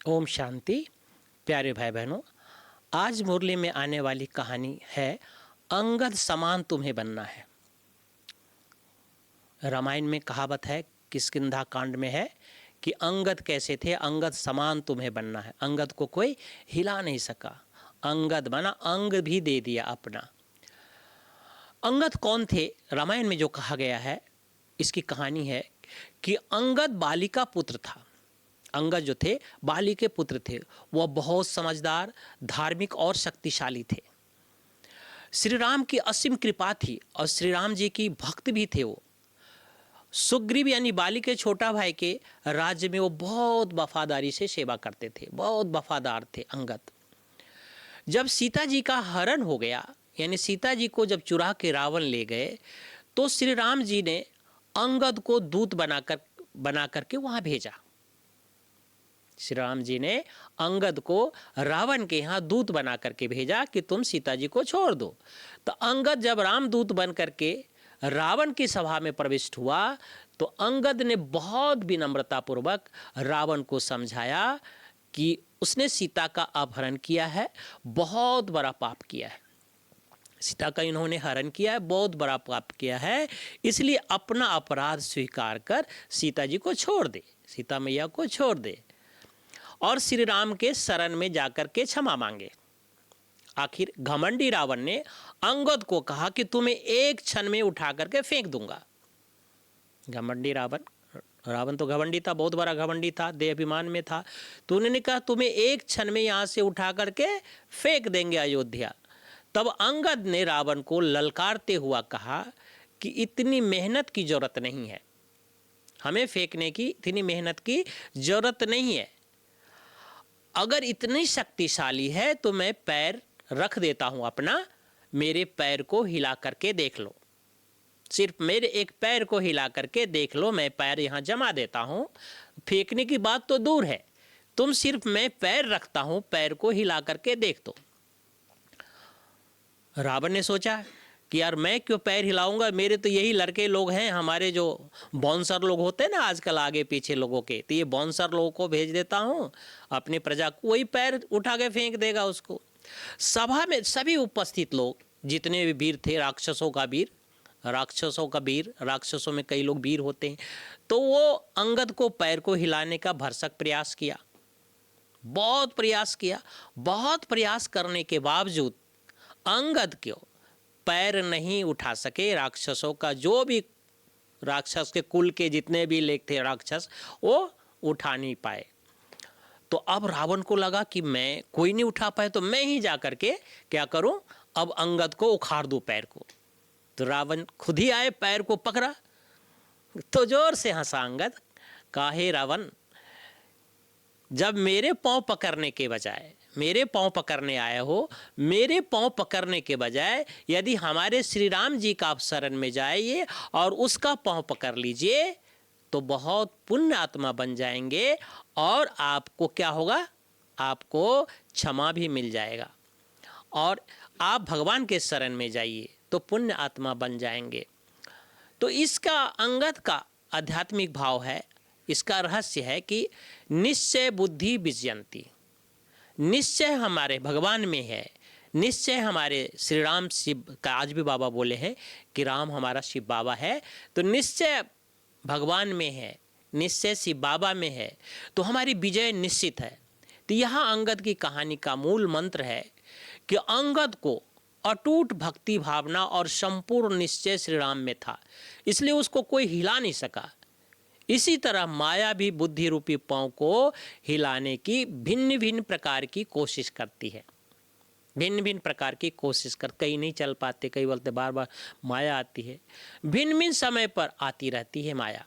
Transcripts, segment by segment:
ओम शांति। प्यारे भाई बहनों, आज मुरली में आने वाली कहानी है अंगद समान तुम्हें बनना है। रामायण में कहावत है, किष्किंधा कांड में है कि अंगद कैसे थे, अंगद समान तुम्हें बनना है। अंगद को कोई हिला नहीं सका। अंगद बना, अंग भी दे दिया अपना। अंगद कौन थे? रामायण में जो कहा गया है, इसकी कहानी है कि अंगद बाली का पुत्र था। अंगद जो थे बाली के पुत्र थे। वह बहुत समझदार, धार्मिक और शक्तिशाली थे। श्री राम की असीम कृपा थी और श्री राम जी की भक्त भी थे। वो सुग्रीव यानी बाली के छोटा भाई के राज्य में वो बहुत वफादारी से सेवा करते थे, बहुत वफादार थे अंगद। जब सीता जी का हरण हो गया, यानी सीता जी को जब चुरा के रावण ले गए, तो श्री राम जी ने अंगद को दूत बना करके वहाँ भेजा। श्री राम जी ने अंगद को रावण के यहाँ दूत बना करके भेजा कि तुम सीता जी को छोड़ दो। तो अंगद जब रामदूत बन करके रावण की सभा में प्रविष्ट हुआ, तो अंगद ने बहुत विनम्रतापूर्वक रावण को समझाया कि उसने सीता का अपहरण किया है, बहुत बड़ा पाप किया है। सीता का इन्होंने हरण किया है, बहुत बड़ा पाप किया है, इसलिए अपना अपराध स्वीकार कर सीता जी को छोड़ दे, सीता मैया को छोड़ दे और श्री राम के शरण में जाकर के क्षमा मांगे। आखिर घमंडी रावण ने अंगद को कहा कि तुम्हें एक क्षण में उठा करके फेंक दूंगा। घमंडी रावण तो घमंडी था, बहुत बड़ा घमंडी था, देह अभिमान में था। तो उन्होंने कहा तुम्हें एक क्षण में यहाँ से उठा करके फेंक देंगे अयोध्या। तब अंगद ने रावण को ललकारते हुआ कहा कि इतनी मेहनत की जरूरत नहीं है, हमें फेंकने की इतनी मेहनत की जरूरत नहीं है। अगर इतनी शक्तिशाली है तो मैं पैर रख देता हूं अपना, मेरे पैर को हिला करके देख लो, सिर्फ मेरे एक पैर को हिला करके देख लो, मैं पैर यहां जमा देता हूं। फेंकने की बात तो दूर है, तुम सिर्फ मैं पैर रखता हूं, पैर को हिला करके देख दो। रावण ने सोचा कि यार मैं क्यों पैर हिलाऊंगा, मेरे तो यही लड़के लोग हैं, हमारे जो बाउंसर लोग होते हैं ना आजकल आगे पीछे लोगों के, तो ये बाउंसर लोगों को भेज देता हूँ, अपनी प्रजा को वही पैर उठा के फेंक देगा उसको। सभा में सभी उपस्थित लोग, जितने भी वीर थे, राक्षसों का वीर, राक्षसों में कई लोग वीर होते हैं, तो वो अंगद को पैर को हिलाने का भरसक प्रयास किया, बहुत प्रयास किया। बहुत प्रयास करने के बावजूद अंगद क्यों पैर नहीं उठा सके। राक्षसों का जो भी, राक्षस के कुल के जितने भी लोग थे राक्षस, वो उठा नहीं पाए। तो अब रावण को लगा कि मैं कोई नहीं उठा पाए तो मैं ही जा करके क्या करूं, अब अंगद को उखाड़ दूं पैर को। तो रावण खुद ही आए, पैर को पकड़ा तो जोर से हंसा अंगद, कहा हे रावण, जब मेरे पांव पकड़ने के बजाय, मेरे पांव पकड़ने आए हो, मेरे पांव पकड़ने के बजाय यदि हमारे श्री राम जी का आप शरण में जाइए और उसका पांव पकड़ लीजिए तो बहुत पुण्य आत्मा बन जाएंगे और आपको क्या होगा, आपको क्षमा भी मिल जाएगा और आप भगवान के शरण में जाइए तो पुण्य आत्मा बन जाएंगे। तो इसका अंगद का आध्यात्मिक भाव है, इसका रहस्य है कि निश्चय बुद्धि विजयंती। निश्चय हमारे भगवान में है, निश्चय हमारे श्री राम शिव का, आज भी बाबा बोले हैं कि राम हमारा शिव बाबा है, तो निश्चय भगवान में है, निश्चय शिव बाबा में है, तो हमारी विजय निश्चित है। तो यहाँ अंगद की कहानी का मूल मंत्र है कि अंगद को अटूट भक्ति भावना और संपूर्ण निश्चय श्री राम में था, इसलिए उसको कोई हिला नहीं सका। इसी तरह माया भी बुद्धि रूपी पांव को हिलाने की भिन्न भिन्न प्रकार की कोशिश करती है, भिन्न भिन्न प्रकार की कोशिश कर, कई नहीं चल पाते, कई बोलते बार बार माया आती है, भिन्न भिन्न समय पर आती रहती है माया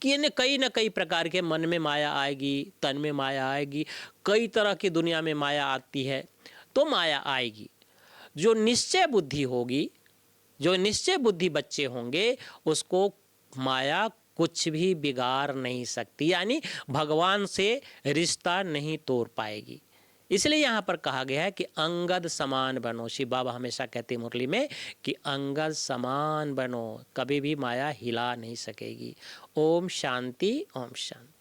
कि न कई प्रकार के, मन में माया आएगी, तन में माया आएगी, कई तरह की दुनिया में माया आती है, तो माया आएगी। जो निश्चय बुद्धि होगी, जो निश्चय बुद्धि बच्चे होंगे, उसको माया कुछ भी बिगाड़ नहीं सकती, यानी भगवान से रिश्ता नहीं तोड़ पाएगी। इसलिए यहाँ पर कहा गया है कि अंगद समान बनो। शिव बाबा हमेशा कहते मुरली में कि अंगद समान बनो, कभी भी माया हिला नहीं सकेगी। ओम शांति, ओम शांति।